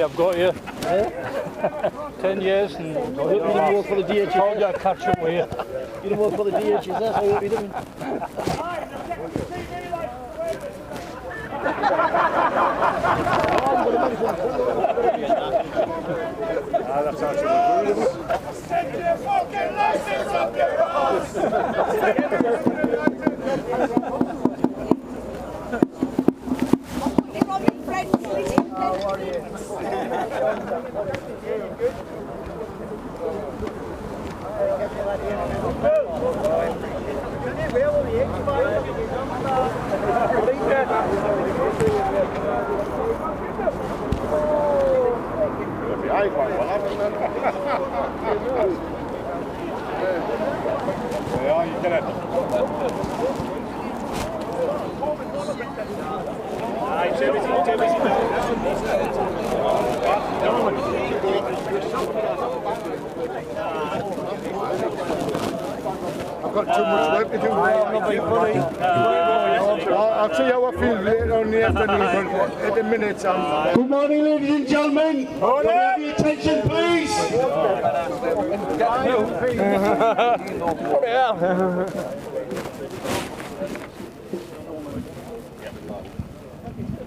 I've got you. 10 years and you didn't work for the DHS. Told you I'd catch up with you. You didn't work for the DHS, I hope you didn't. That's actually Take your fucking license up your ass! Ja, you did it. I've got too much work to do. I'll see how I feel later on the afternoon, but at the minute I'm... Good morning, ladies and gentlemen. Can I have your attention, please?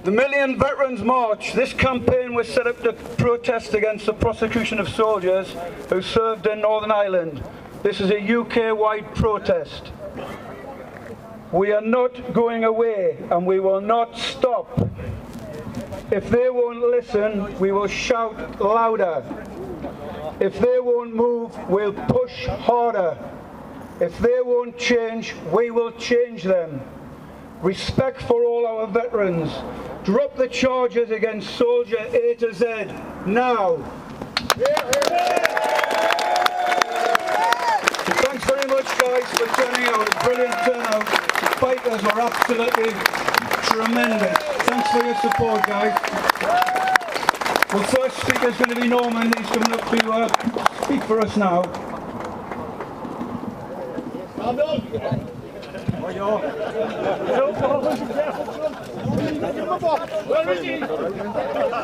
The Million Veterans March. This campaign was set up to protest against the prosecution of soldiers who served in Northern Ireland. This is a UK-wide protest. We are not going away and we will not stop If they won't listen, we will shout louder. If they won't move, we'll push harder. If they won't change, we will change them. Respect for all our veterans. Drop the charges against Soldier A to Z now. Thanks very much, guys, for turning out. A brilliant turnout. The fighters were absolutely tremendous. Thanks for your support, guys. Well, first speaker is going to be Norman. He's coming up to speak for us now.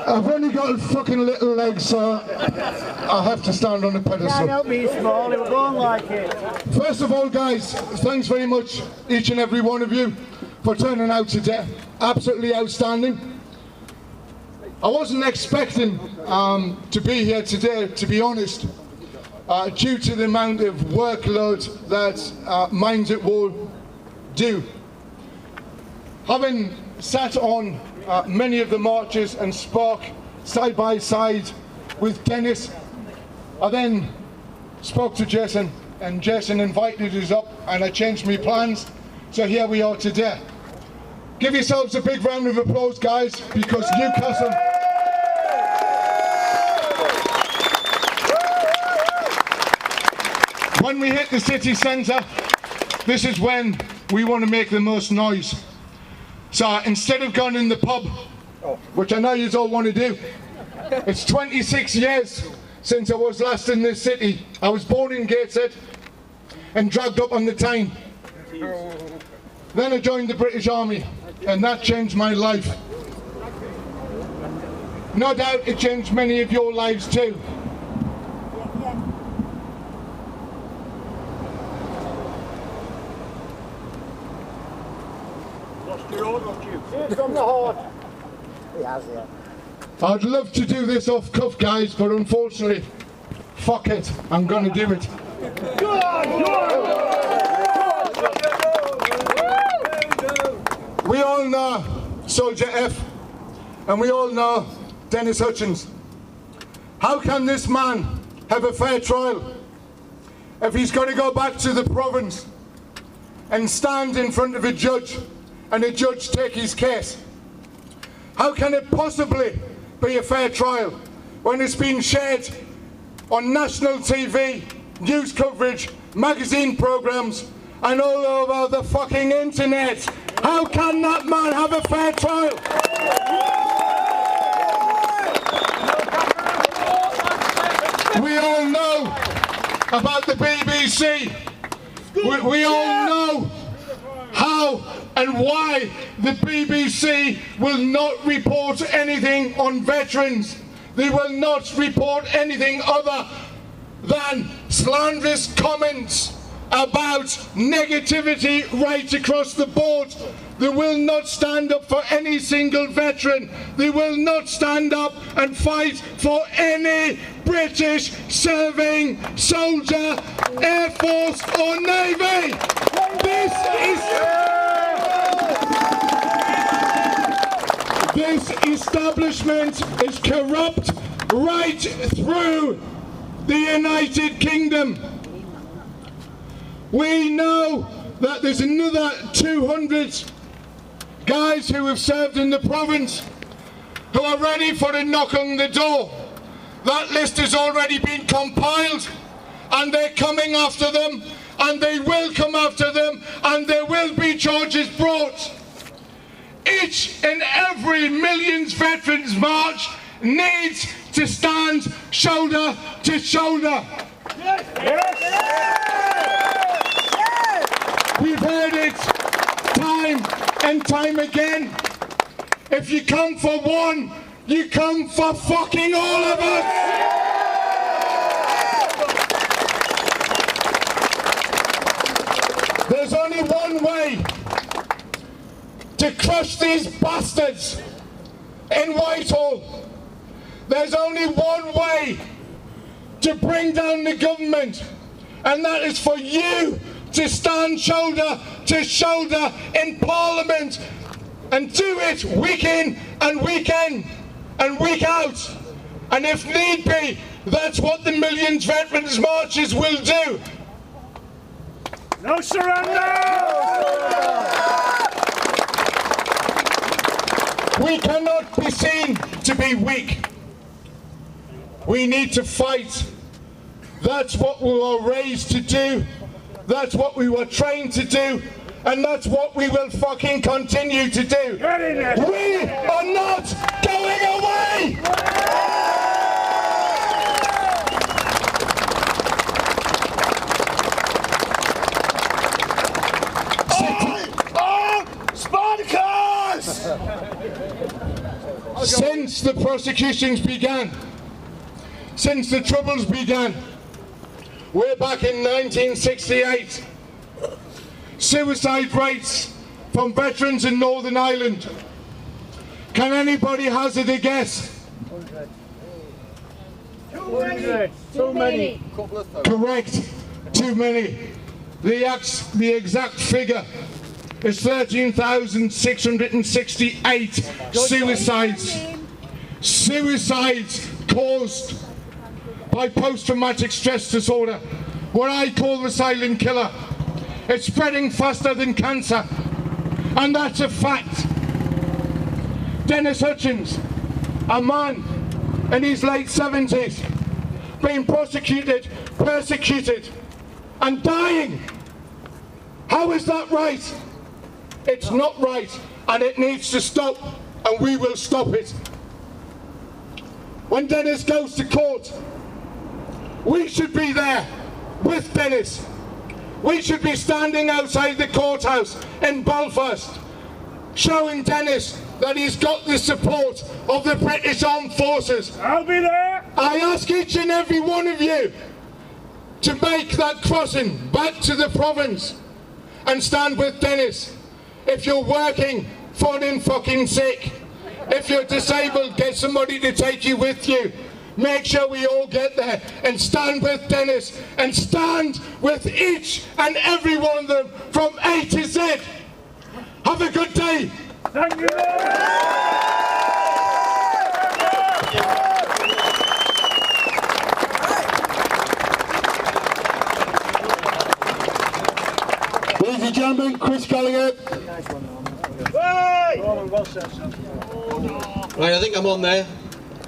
I've only got fucking little legs, so I have to stand on a pedestal. Can't help me small, it was born like it. First of all, guys, thanks very much, each and every one of you, for turning out today. Absolutely outstanding. I wasn't expecting to be here today, to be honest, due to the amount of workload that Minds at War do. Having sat on many of the marches and spoke side by side with Dennis, I then spoke to Jason, and Jason invited us up, and I changed my plans, so here we are today. Give yourselves a big round of applause, guys, because Newcastle... When we hit the city centre, this is when we want to make the most noise. So instead of going in the pub, which I know you all want to do, it's 26 years since I was last in this city. I was born in Gateshead and dragged up on the Tyne. Then I joined the British Army, and that changed my life. No doubt it changed many of your lives too. From the heart. He has, yeah. I'd love to do this off cuff, guys, but unfortunately, fuck it, I'm gonna do it. We all know Soldier F, and we all know Dennis Hutchins. How can this man have a fair trial if he's got to go back to the province and stand in front of a judge and a judge take his case? How can it possibly be a fair trial when it's been shared on national TV, news coverage, magazine programmes and all over the fucking internet? How can that man have a fair trial? We all know about the BBC. We all know how and why the BBC will not report anything on veterans. They will not report anything other than slanderous comments about negativity right across the board. They will not stand up for any single veteran. They will not stand up and fight for any British serving soldier, Air Force or Navy. This establishment is corrupt right through the United Kingdom. We know that there's another 200 guys who have served in the province who are ready for a knock on the door. That list has already been compiled, and they're coming after them, and they will come after them, and there will be charges brought. Each and every Millions Veterans March needs to stand shoulder to shoulder. Yes. Yes. We've heard it time and time again. If you come for one, you come for fucking all of us. There's only one way to crush these bastards in Whitehall. There's only one way to bring down the government, and that is for you to stand shoulder to shoulder in Parliament and do it week in and week in and week out. And if need be, that's what the Millions Veterans Marches will do. No surrender! We cannot be seen to be weak. We need to fight. That's what we were raised to do. That's what we were trained to do. And that's what we will fucking continue to do. We are not going away! Spartacus! Since the prosecutions began, since the Troubles began, way back in 1968, suicide rates from veterans in Northern Ireland. Can anybody hazard a guess? 200. Too many. Correct, too many. The exact figure is 13,668 suicides. Suicides caused by post-traumatic stress disorder, what I call the silent killer. It's spreading faster than cancer, and that's a fact. Dennis Hutchins, a man in his late 70s, being prosecuted, persecuted, and dying. How is that right? It's not right, and it needs to stop, and we will stop it. When Dennis goes to court, we should be there with Dennis. We should be standing outside the courthouse in Belfast, showing Dennis that he's got the support of the British Armed Forces. I'll be there. I ask each and every one of you to make that crossing back to the province and stand with Dennis. If you're working, phone in fucking sick. If you're disabled, get somebody to take you with you. Make sure we all get there and stand with Dennis and stand with each and every one of them from A to Z. Have a good day. Thank you. Ladies and gentlemen, Chris Gallagher. Right, I think I'm on there.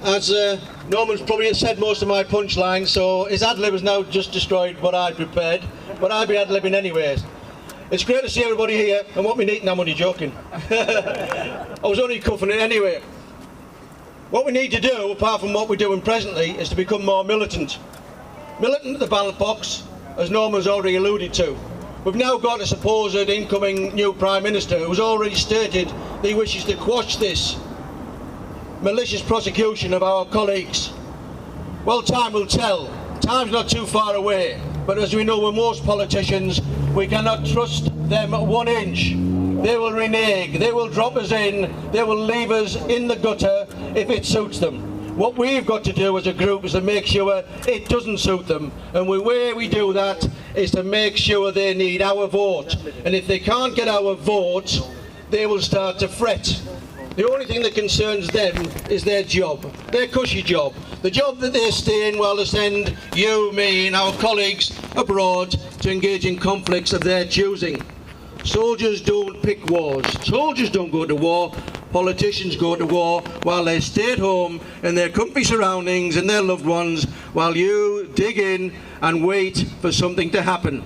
As Norman's probably said most of my punchlines, so his ad-lib has now just destroyed what I'd prepared, but I'd be ad-libbing anyways. It's great to see everybody here, and what we need, I'm only joking. I was only cuffing it anyway. What we need to do, apart from what we're doing presently, is to become more militant. Militant at the ballot box, as Norman's already alluded to. We've now got a supposed incoming new Prime Minister who's already stated that he wishes to quash this malicious prosecution of our colleagues. Well, time will tell. Time's not too far away, but as we know with most politicians, we cannot trust them 1 inch. They will renege, they will drop us in, they will leave us in the gutter if it suits them. What we've got to do as a group is to make sure it doesn't suit them, and the way we do that is to make sure they need our vote, and if they can't get our vote, they will start to fret. The only thing that concerns them is their job, their cushy job, the job that they stay in while they send you, me and our colleagues abroad to engage in conflicts of their choosing. Soldiers don't pick wars, soldiers don't go to war, politicians go to war while they stay at home in their comfy surroundings and their loved ones while you dig in and wait for something to happen.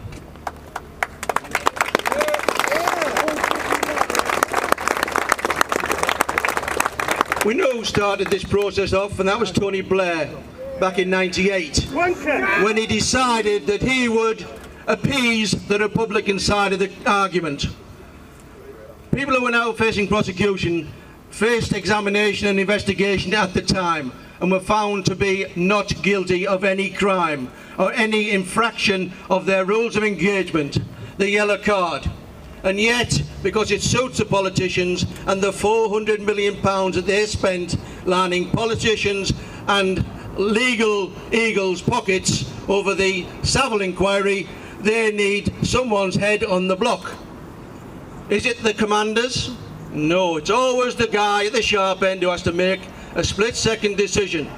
We know who started this process off, and that was Tony Blair back in '98, when he decided that he would appease the Republican side of the argument. People who were now facing prosecution faced examination and investigation at the time and were found to be not guilty of any crime or any infraction of their rules of engagement, the yellow card. And yet, because it suits the politicians and the £400 million that they spent lining politicians and legal eagles' pockets over the Savile inquiry, they need someone's head on the block. Is it the commanders? No, it's always the guy at the sharp end who has to make a split-second decision.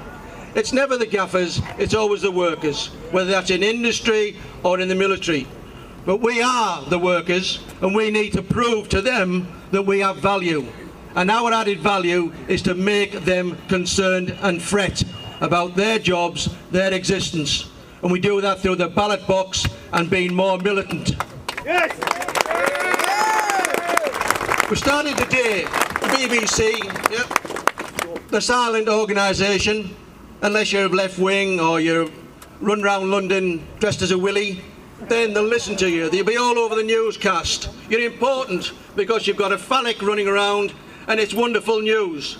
It's never the gaffers, it's always the workers, whether that's in industry or in the military. But we are the workers, and we need to prove to them that we have value. And our added value is to make them concerned and fret about their jobs, their existence. And we do that through the ballot box and being more militant. Yes! We started today, the BBC, the silent organisation, unless you're left wing or you run round London dressed as a willy, then they'll listen to you. They'll be all over the newscast. You're important because you've got a phallic running around and it's wonderful news.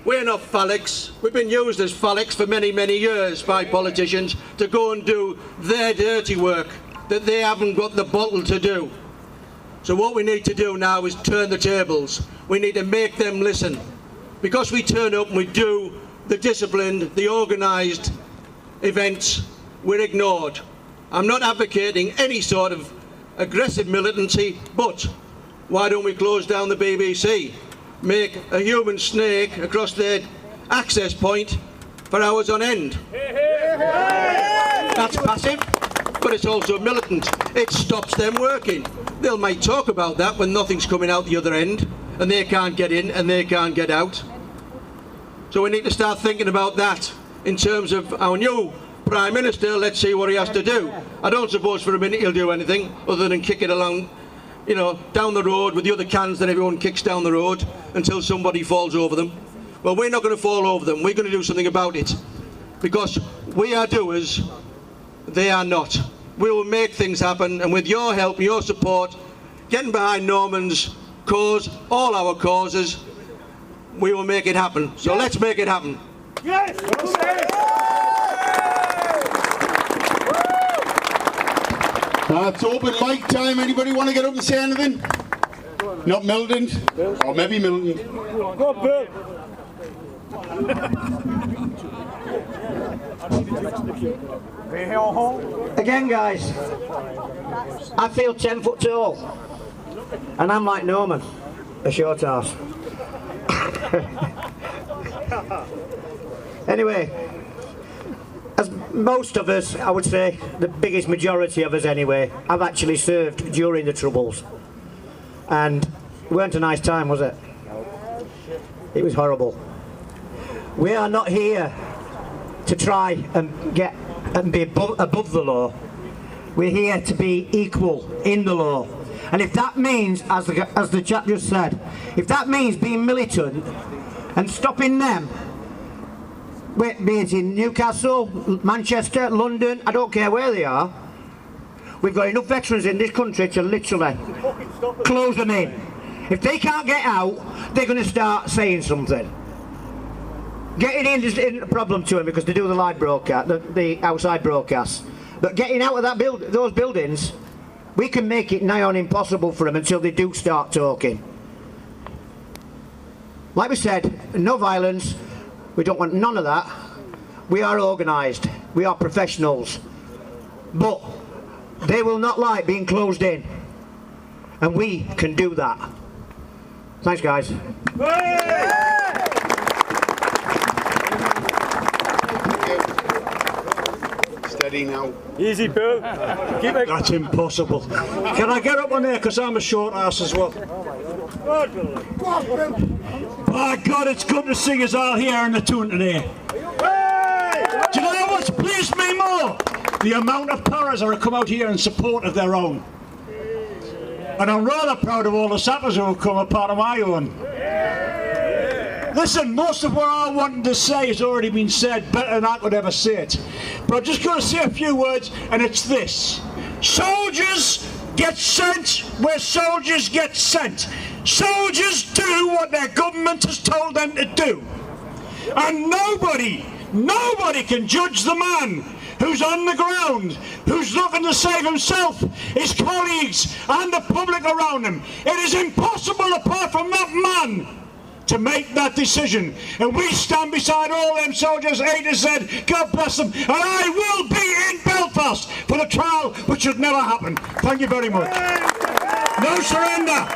We're not phallics. We've been used as phallics for many, many years by politicians to go and do their dirty work that they haven't got the bottle to do. So what we need to do now is turn the tables. We need to make them listen. Because we turn up and we do the disciplined, the organised events, we're ignored. I'm not advocating any sort of aggressive militancy, but why don't we close down the BBC? Make a human snake across their access point for hours on end. That's passive, but it's also militant. It stops them working. They might talk about that when nothing's coming out the other end, and they can't get in and they can't get out. So we need to start thinking about that in terms of our new Prime Minister. Let's see what he has to do. I don't suppose for a minute he'll do anything other than kick it along, you know, down the road with the other cans that everyone kicks down the road until somebody falls over them. Well, we're not going to fall over them. We're going to do something about it. Because we are doers, they are not. We will make things happen, and with your help, your support, getting behind Norman's cause, all our causes, we will make it happen. So let's make it happen. Yes! It's open mic time. Anybody want to get up and say anything? Not militant? Or maybe militant. Go, Bill! Again, guys, I feel 10 foot tall, and I'm like Norman, a short ass. Anyway, as most of us, I would say, the biggest majority of us anyway, have actually served during the Troubles. And it weren't a nice time, was it? It was horrible. We are not here to try and get and be above the law. We're here to be equal in the law. And if that means, as the chap just said, if that means being militant and stopping them, be it in Newcastle, Manchester, London, I don't care where they are, we've got enough veterans in this country to literally close them in. If they can't get out, they're going to start saying something. Getting in isn't a problem to them because they do the live broadcast, the outside broadcasts. But getting out of those buildings, we can make it nigh on impossible for them until they do start talking. Like we said, no violence. We don't want none of that. We are organised. We are professionals. But they will not like being closed in. And we can do that. Thanks, guys. Steady now. Easy, Bill. Keep it. That's impossible. Can I get up on there because I'm a short ass as well? My God, it's good to see us all here in the tune today. Do you know what's pleased me more? The amount of paras that have come out here in support of their own. And I'm rather proud of all the sappers who have come a part of my own. Listen, most of what I wanted to say has already been said, better than I could ever say it. But I'm just going to say a few words, and it's this. Soldiers get sent where soldiers get sent. Soldiers do what their government has told them to do. And nobody can judge the man who's on the ground, who's looking to save himself, his colleagues and the public around him. It is impossible apart from that man to make that decision. And we stand beside all them soldiers, A to Z, God bless them, and I will be in Belfast for the trial which should never happen. Thank you very much. No surrender.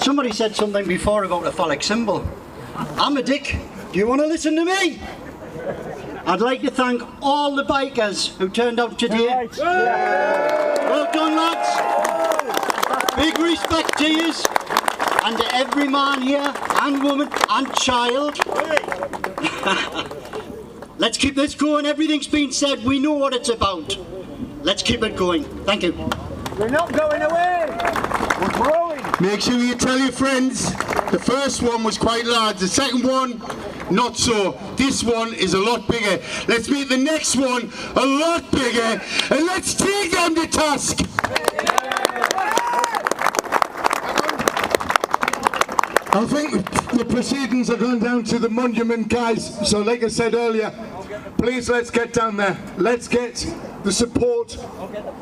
Somebody said something before about a phallic symbol. I'm a dick. Do you want to listen to me? I'd like to thank all the bikers who turned out today. Well done, lads. Big respect to yous, and to every man here, and woman, and child. Let's keep this going. Everything's been said. We know what it's about. Let's keep it going. Thank you. We're not going away. We're growing. Make sure you tell your friends. The first one was quite large. The second one, not so. This one is a lot bigger. Let's make the next one a lot bigger, and let's take them to task. I think the proceedings are going down to the monument, guys. So like I said earlier, please let's get down there. Let's get the support